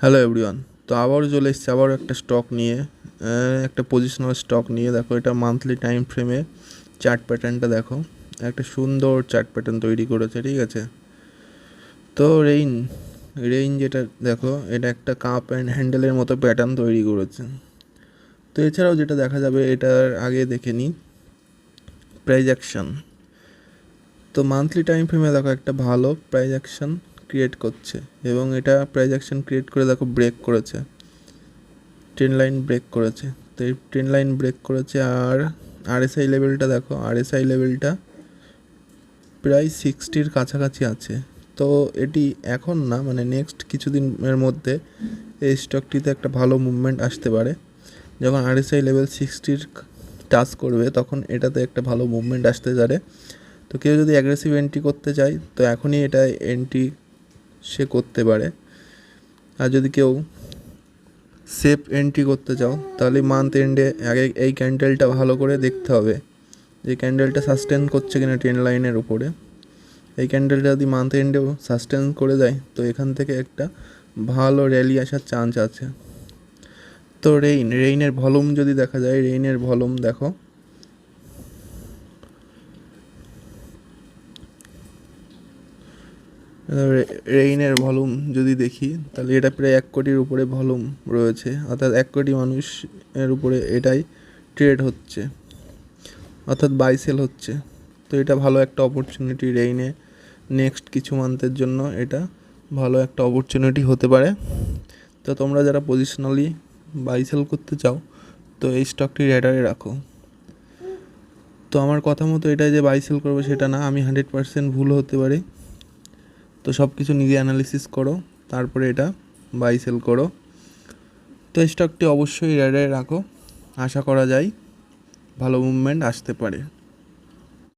Hello everyone. তো আবারও চলে এসেছি আবারও একটা স্টক নিয়ে, একটা পজিশনাল স্টক নিয়ে। দেখো এটা মান্থলি টাইম ফ্রেমে চার্ট প্যাটার্নটা দেখো, একটা সুন্দর চার্ট প্যাটার্ন তৈরি করেছে, ঠিক আছে। তো রেইন যেটা দেখো, এটা একটা কাপ অ্যান্ড হ্যান্ডেলের মতো প্যাটার্ন তৈরি করেছে। তো এছাড়াও যেটা দেখা যাবে, এটার আগে দেখে নিই প্রাইজ অ্যাকশন। তো মান্থলি টাইম ফ্রেমে দেখো একটা ভালো প্রাইজ অ্যাকশন ক্রিয়েট করছে, এবং এটা প্রাইজ অ্যাকশন ক্রিয়েট করে দেখো ব্রেক করেছে, ট্রেন লাইন ব্রেক করেছে। তো এই ট্রেন লাইন ব্রেক করেছে। আর আরএসআই লেভেলটা দেখো, আরএসআই লেভেলটা প্রায় 60-র কাছাকাছি আছে। তো এটি এখন না, মানে নেক্সট কিছুদিনের মধ্যে এই স্টকটিতে একটা ভালো মুভমেন্ট আসতে পারে। যখন আরএসআই লেভেল 60-র টাচ করবে তখন এটাতে একটা ভালো মুভমেন্ট আসতে পারে। তো কেউ যদি অ্যাগ্রেসিভ এন্ট্রি করতে চায় তো এখনই এটা এন্ট্রি সে করতে পারে। আর যদি কেউ সেফ এন্ট্রি করতে চাও তাহলে মান্থ এন্ডে আগে এই ক্যান্ডেলটা ভালো করে দেখতে হবে যে ক্যান্ডেলটা সাস্টেন করছে কিনা ট্রেন লাইনের উপরে। এই ক্যান্ডেলটা যদি মান্থ এন্ডেও সাস্টেন করে দেয় তো এখান থেকে একটা ভালো র্যালি আসার চান্স আছে। তো রেইনের ভলিউম যদি দেখা যায়, রেইনের ভলিউম দেখো, রেইনের ভলিউম যদি দেখি তাহলে এটা প্রায় 1 কোটির উপরে ভলিউম রয়েছে, অর্থাৎ 1 কোটি মানুষের উপরে এটাই ট্রেড হচ্ছে, অর্থাৎ বাই সেল হচ্ছে। তো এটা ভালো একটা অপরচুনিটি রেইনে, নেক্সট কিছু মান্থের জন্য এটা ভালো একটা অপরচুনিটি হতে পারে। তো তোমরা যারা পজিশনালি বাই সেল করতে চাও তো এই স্টকটি রেডারে রাখো। তো আমার কথা মতো এটাই যে বাই সেল করবো সেটা না, আমি 100% ভুল হতে পারি। তো সব কিছু নিজে অ্যানালিসিস করো, তারপরে এটা বাই সেল করো। তো স্টকটি অবশ্যই রেডারে রাখো, আশা করা যায় ভালো মুভমেন্ট আসতে পারে।